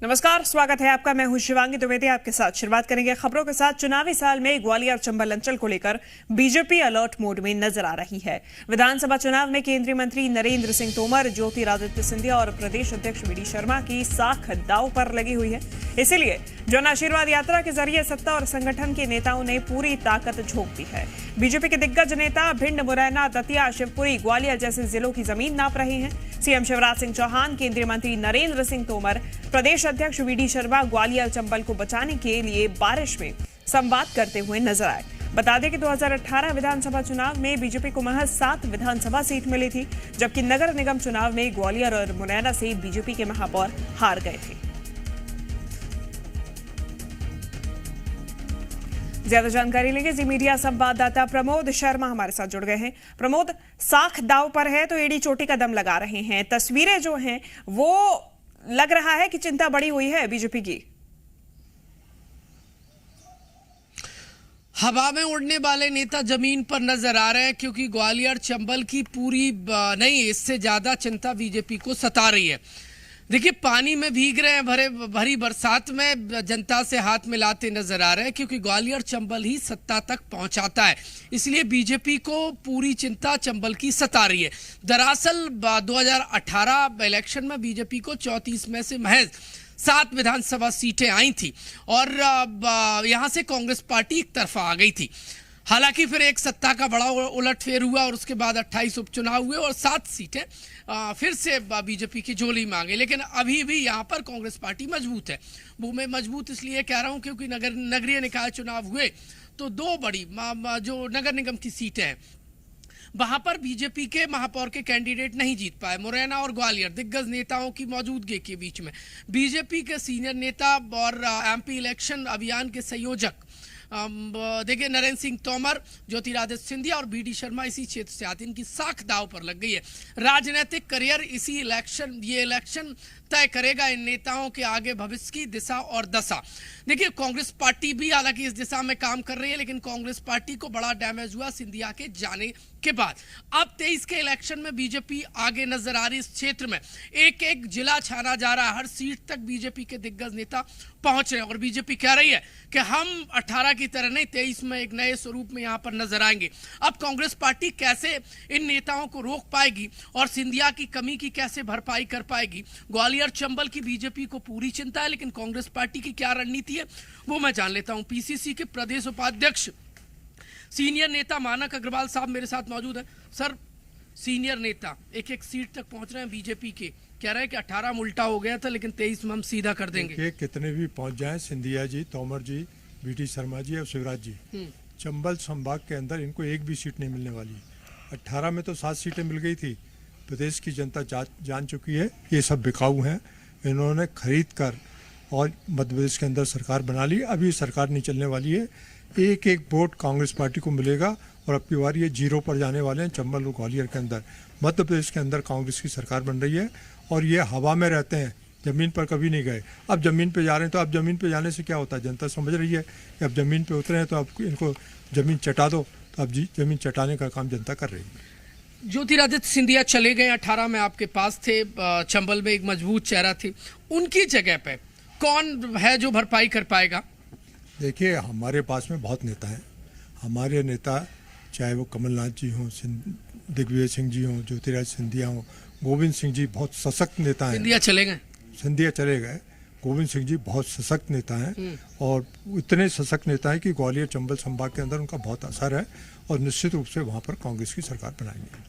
नमस्कार, स्वागत है आपका। मैं हूं शिवांगी द्विवेदी आपके साथ। शुरुआत करेंगे खबरों के साथ। चुनावी साल में ग्वालियर चंबल अंचल को लेकर बीजेपी अलर्ट मोड में नजर आ रही है। विधानसभा चुनाव में केंद्रीय मंत्री नरेंद्र सिंह तोमर, ज्योतिरादित्य सिंधिया और प्रदेश अध्यक्ष वी डी शर्मा की साख दांव पर लगी हुई है। इसीलिए जन आशीर्वाद यात्रा के जरिए सत्ता और संगठन के नेताओं ने पूरी ताकत झोंक दी है। बीजेपी के दिग्गज नेता भिंड, मुरैना, दतिया, शिवपुरी, ग्वालियर जैसे जिलों की जमीन नाप रहे हैं। सीएम शिवराज सिंह चौहान, केंद्रीय मंत्री नरेंद्र सिंह तोमर, प्रदेश अध्यक्ष वी डी शर्मा ग्वालियर चंबल को बचाने के लिए बारिश में संवाद करते हुए नजर आए। बता दें कि 2018 विधानसभा चुनाव में बीजेपी को महज 7 विधानसभा सीट मिली थी, जबकि नगर निगम चुनाव में ग्वालियर और मुरैना से बीजेपी के महापौर हार गए थे। ज्यादा जानकारी लेंगे जी मीडिया संवाददाता प्रमोद शर्मा हमारे साथ जुड़ गए हैं। प्रमोद, साख दाव पर है तो एड़ी चोटी का दम लगा रहे हैं। तस्वीरें जो हैं वो लग रहा है कि चिंता बढ़ी हुई है बीजेपी की। हवा में उड़ने वाले नेता जमीन पर नजर आ रहे हैं, क्योंकि ग्वालियर चंबल की पूरी नहीं, इससे ज्यादा चिंता बीजेपी को सता रही है। देखिए, पानी में भीग रहे हैं, भरी बरसात में जनता से हाथ मिलाते नजर आ रहे हैं, क्योंकि ग्वालियर चंबल ही सत्ता तक पहुंचाता है। इसलिए बीजेपी को पूरी चिंता चंबल की सता रही है। दरअसल 2018 इलेक्शन में बीजेपी को 34 में से महज 7 विधानसभा सीटें आई थी और यहां से कांग्रेस पार्टी एक तरफा आ गई थी। हालांकि फिर एक सत्ता का बड़ा उलटफेर हुआ और उसके बाद 28 उपचुनाव हुए और 7 सीटें फिर से बीजेपी की झोली में आ गई। लेकिन अभी भी यहाँ पर कांग्रेस पार्टी मजबूत है। वो मैं मजबूत इसलिए कह रहा हूँ क्योंकि नगरीय निकाय चुनाव हुए तो 2 बड़ी जो नगर निगम की सीटें हैं वहां पर बीजेपी के महापौर के कैंडिडेट नहीं जीत पाए। मुरैना और ग्वालियर दिग्गज नेताओं की मौजूदगी के बीच में बीजेपी के सीनियर नेता और एमपी इलेक्शन अभियान के संयोजक देखिए नरेंद्र सिंह तोमर, ज्योतिरादित्य सिंधिया और बी डी शर्मा इसी क्षेत्र से आते हैं। इनकी साख दाव पर लग गई है। राजनीतिक करियर ये इलेक्शन तय करेगा इन नेताओं के आगे भविष्य की दिशा और दशा। देखिए, कांग्रेस पार्टी भी हालांकि इस दिशा में काम कर रही है, लेकिन कांग्रेस पार्टी को बड़ा डैमेज हुआ सिंधिया के जाने के बाद। अब 23 के इलेक्शन में बीजेपी आगे नजर आ रही। इस क्षेत्र में एक एक जिला छाना जा रहा है। हर सीट तक बीजेपी के दिग्गज नेता पहुंच रहे हैं और बीजेपी कह रही है कि हम 18 की तरह नहीं, 23 में एक नए स्वरूप में यहां पर नजर आएंगे। अब कांग्रेस पार्टी कैसे इन नेताओं को रोक पाएगी और सिंधिया की कमी की कैसे भरपाई कर पाएगी? ग्वालियर चंबल की बीजेपी को पूरी चिंता है, लेकिन कांग्रेस पार्टी की क्या रणनीति है वो मैं जान लेता हूं। पीसीसी के प्रदेश उपाध्यक्ष सीनियर नेता मानक अग्रवाल साहब मेरे साथ मौजूद है। सर, सीनियर नेता एक एक सीट तक पहुंच रहे हैं बीजेपी के, कह रहे हैं कि 18 में उल्टा हो गया था लेकिन 23 में हम सीधा कर देंगे। कितने भी पहुंच जाएं, सिंधिया जी, तोमर जी, वी डी शर्मा जी और शिवराज जी, चंबल संभाग के अंदर इनको एक भी सीट नहीं मिलने वाली। 18 में तो 7 सीटें मिल गई थी। प्रदेश की जनता जान चुकी है ये सब बिकाऊ हैं। इन्होंने खरीद कर और मध्य प्रदेश के अंदर सरकार बना ली। अभी सरकार नहीं चलने वाली है। एक एक वोट कांग्रेस पार्टी को मिलेगा और अब की बार ये 0 पर जाने वाले हैं। चंबल और ग्वालियर के अंदर, मध्य प्रदेश के अंदर कांग्रेस की सरकार बन रही है और ये हवा में रहते हैं, जमीन पर कभी नहीं गए। अब जमीन पे जा रहे हैं तो अब जमीन पे जाने से क्या होता है? जनता समझ रही है कि अब जमीन पे उतरे हैं तो अब इनको जमीन चटा दो, तो अब जमीन चटाने का काम जनता कर रही है। ज्योतिरादित्य सिंधिया चले गए, 18 में आपके पास थे, चंबल में एक मजबूत चेहरा थे। उनकी जगह पे कौन है जो भरपाई कर पाएगा? देखिए, हमारे पास में बहुत नेता हैं। हमारे नेता चाहे वो कमलनाथ जी हों, दिग्विजय सिंह जी हों, ज्योतिरादित्य सिंधिया हों, गोविंद सिंह जी बहुत सशक्त नेता हैं। सिंधिया चले गए। गोविंद सिंह जी बहुत सशक्त नेता हैं और इतने सशक्त नेता हैं कि ग्वालियर चंबल संभाग के अंदर उनका बहुत असर है और निश्चित रूप से वहाँ पर कांग्रेस की सरकार बनाएंगे।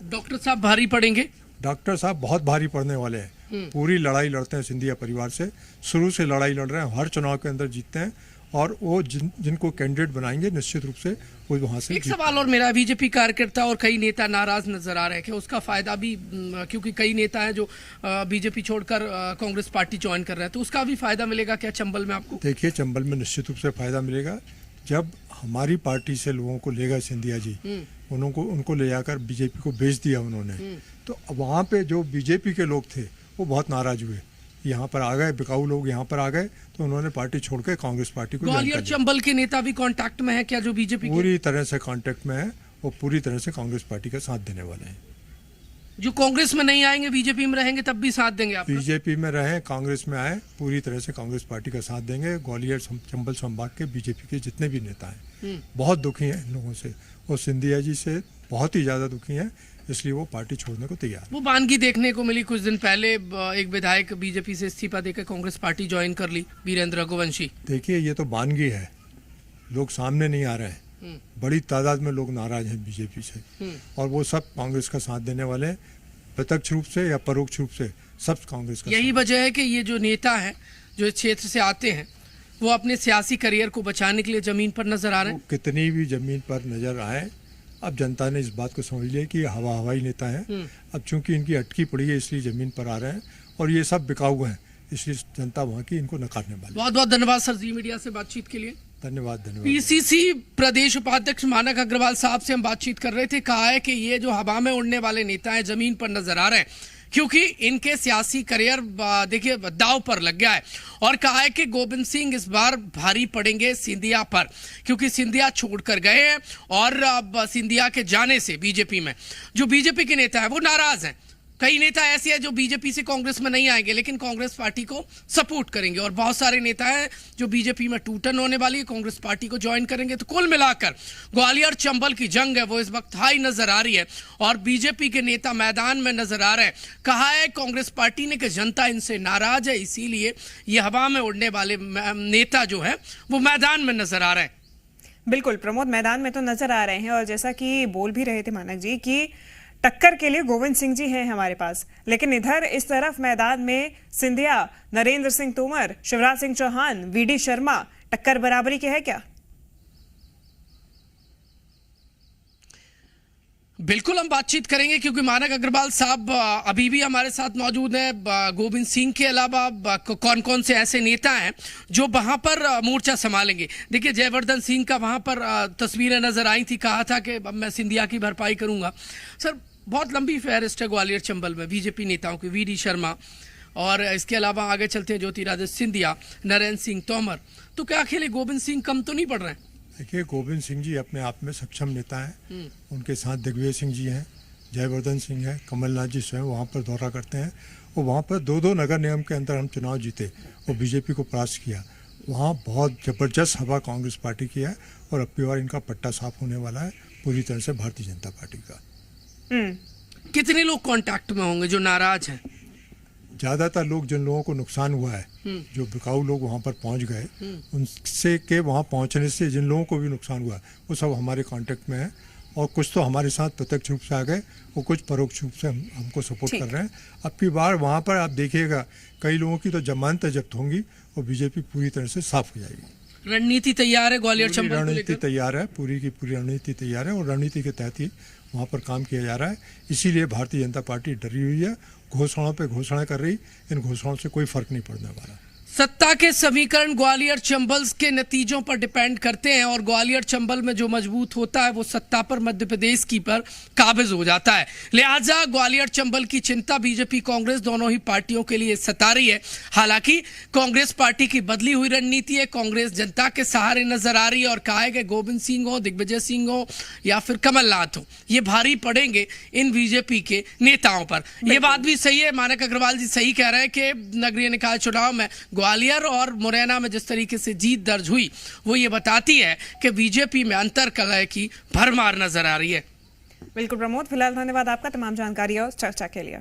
डॉक्टर साहब भारी पड़ेंगे? डॉक्टर साहब बहुत भारी पड़ने वाले हैं। पूरी लड़ाई लड़ते हैं सिंधिया परिवार से, शुरू से लड़ाई लड़ रहे हैं, हर चुनाव के अंदर जीतते हैं और वो जिनको कैंडिडेट बनाएंगे निश्चित रूप से वो वहां से। एक सवाल और मेरा, बीजेपी कार्यकर्ता और कई नेता नाराज नजर आ रहे हैं कि उसका फायदा भी, क्योंकि कई नेता हैं जो बीजेपी छोड़कर कांग्रेस पार्टी ज्वाइन कर रहे हैं, तो उसका भी फायदा मिलेगा क्या चंबल में आपको? देखिए, चंबल में निश्चित रूप से फायदा मिलेगा। जब हमारी पार्टी से लोगों को लेगा सिंधिया जी, उनको ले जाकर बीजेपी को बेच दिया उन्होंने, तो वहाँ पे जो बीजेपी के लोग थे वो बहुत नाराज हुए। यहाँ पर आ गए, बिकाऊ लोग यहाँ पर आ गए, तो उन्होंने पार्टी छोड़ के कांग्रेस पार्टी को। ग्वालियर चंबल के नेता भी कांटेक्ट में है क्या जो बीजेपी? पूरी तरह से कांटेक्ट में है, वो पूरी तरह से कांग्रेस पार्टी का साथ देने वाले हैं। जो कांग्रेस में नहीं आएंगे बीजेपी में रहेंगे तब भी साथ देंगे आप? बीजेपी में रहें, कांग्रेस में आए, पूरी तरह से कांग्रेस पार्टी का साथ देंगे। ग्वालियर चंबल संभाग के बीजेपी के जितने भी नेता हैं बहुत दुखी हैं इन लोगों से, और सिंधिया जी से बहुत ही ज्यादा दुखी हैं, इसलिए वो पार्टी छोड़ने को तैयार। वो बानगी देखने को मिली कुछ दिन पहले, एक विधायक बीजेपी से इस्तीफा देकर कांग्रेस पार्टी ज्वाइन कर ली, वीरेंद्र रघुवंशी। देखिए ये तो बानगी है, लोग सामने नहीं आ रहे हैं, बड़ी तादाद में लोग नाराज हैं बीजेपी से, और वो सब कांग्रेस का साथ देने वाले हैं, प्रत्यक्ष रूप से या परोक्ष रूप से सब कांग्रेस का। यही वजह है कि ये जो नेता हैं जो इस क्षेत्र से आते हैं वो अपने सियासी करियर को बचाने के लिए जमीन पर नजर आ रहे हैं। कितनी भी जमीन पर नजर आए, अब जनता ने इस बात को समझ लिया कि ये हवाई नेता है। अब चूंकि इनकी अटकी पड़ी है इसलिए जमीन पर आ रहे हैं, और ये सब बिकाऊ हैं, इसलिए जनता वहाँ की इनको नकारने वाली। बहुत बहुत धन्यवाद सर जी मीडिया से बातचीत के लिए। धन्यवाद। पीसीसी प्रदेश उपाध्यक्ष मानक अग्रवाल साहब से हम बातचीत कर रहे थे। कहा है कि ये जो हवा में उड़ने वाले नेता हैं जमीन पर नजर आ रहे हैं क्योंकि इनके सियासी करियर देखिए दांव पर लग गया है, और कहा है कि गोविंद सिंह इस बार भारी पड़ेंगे सिंधिया पर, क्योंकि सिंधिया छोड़कर गए हैं और अब सिंधिया के जाने से बीजेपी में जो बीजेपी के नेता है वो नाराज हैं। कई नेता ऐसे हैं जो बीजेपी से कांग्रेस में नहीं आएंगे लेकिन कांग्रेस पार्टी को सपोर्ट करेंगे, और बहुत सारे नेता हैं जो बीजेपी में टूटन होने वाली है, कांग्रेस पार्टी को ज्वाइन करेंगे। तो कुल मिलाकर ग्वालियर चंबल की जंग है वो इस वक्त हाई नजर आ रही है, और बीजेपी के नेता मैदान में नजर आ रहे हैं। कहा है कांग्रेस पार्टी ने कि जनता इनसे नाराज है, इसीलिए ये हवा में उड़ने वाले नेता जो है वो मैदान में नजर आ रहे हैं। बिल्कुल प्रमोद, मैदान में तो नजर आ रहे हैं, और जैसा कि बोल भी रहे थे मानक जी कि टक्कर के लिए गोविंद सिंह जी हैं हमारे पास, लेकिन इधर इस तरफ मैदान में सिंधिया, नरेंद्र सिंह तोमर, शिवराज सिंह चौहान, वीडी शर्मा, टक्कर बराबरी की है क्या? बिल्कुल हम बातचीत करेंगे क्योंकि मानक अग्रवाल साहब अभी भी हमारे साथ मौजूद हैं। गोविंद सिंह के अलावा कौन कौन से ऐसे नेता हैं जो वहां पर मोर्चा संभालेंगे? देखिए जयवर्धन सिंह का वहां पर तस्वीरें नजर आई थी, कहा था कि मैं सिंधिया की भरपाई करूंगा। सर बहुत लंबी फहरिस्त है ग्वालियर चंबल में बीजेपी नेताओं की, वीडी शर्मा, और इसके अलावा आगे चलते हैं ज्योतिरादित्य सिंधिया, नरेंद्र सिंह तोमर। तो क्या अकेले गोविंद सिंह कम तो नहीं पड़ रहे हैं? देखिए गोविंद सिंह जी अपने आप में सक्षम नेता हैं, उनके साथ दिग्विजय सिंह जी हैं, जयवर्धन सिंह है, कमलनाथ जी स्वयं वहाँ पर दौरा करते हैं, और वहाँ पर दो नगर निगम के अंदर हम चुनाव जीते और बीजेपी को परास्त किया। वहाँ बहुत जबरदस्त हवा कांग्रेस पार्टी की है, और अब की बार इनका पट्टा साफ होने वाला है पूरी तरह से भारतीय जनता पार्टी का। कितने लोग कांटेक्ट में होंगे जो नाराज हैं? ज्यादातर लोग जिन लोगों को नुकसान हुआ है, जो बिकाऊ लोग वहां पर पहुंच गए, उनसे के वहां पहुंचने से जिन लोगों को भी नुकसान हुआ वो सब हमारे कांटेक्ट में है, और कुछ तो हमारे साथ प्रत्यक्ष रूप से आ गए और कुछ परोक्ष रूप से हमको सपोर्ट कर रहे हैं। अब की बार वहां पर आप देखिएगा कई लोगों की तो जमानतें जब्त होंगी और बीजेपी पूरी तरह से साफ हो जाएगी। रणनीति तैयार है ग्वालियर चंबल को लेकर? रणनीति तैयार है, पूरी की पूरी रणनीति तैयार है, और रणनीति के तहत ही वहाँ पर काम किया जा रहा है। इसीलिए भारतीय जनता पार्टी डरी हुई है, घोषणाओं पे घोषणा कर रही, इन घोषणाओं से कोई फर्क नहीं पड़ने वाला। सत्ता के समीकरण ग्वालियर चंबल के नतीजों पर डिपेंड करते हैं, और ग्वालियर चंबल में जो मजबूत होता है वो सत्ता पर मध्य प्रदेश की पर काबिज हो जाता है। लिहाजा ग्वालियर चंबल की चिंता बीजेपी कांग्रेस दोनों ही पार्टियों के लिए सता रही है। हालांकि कांग्रेस पार्टी की बदली हुई रणनीति है, कांग्रेस जनता के सहारे नजर आ रही है, और कहा है कि गोविंद सिंह हो, दिग्विजय सिंह हो या फिर कमलनाथ हो, ये भारी पड़ेंगे इन बीजेपी के नेताओं पर। यह बात भी सही है, मानक अग्रवाल जी सही कह रहे हैं कि नगरीय निकाय चुनाव में ग्वालियर और मुरैना में जिस तरीके से जीत दर्ज हुई वो ये बताती है कि बीजेपी में अंतर कलह की भरमार नजर आ रही है। बिल्कुल प्रमोद, फिलहाल धन्यवाद आपका तमाम जानकारी और चर्चा के लिए।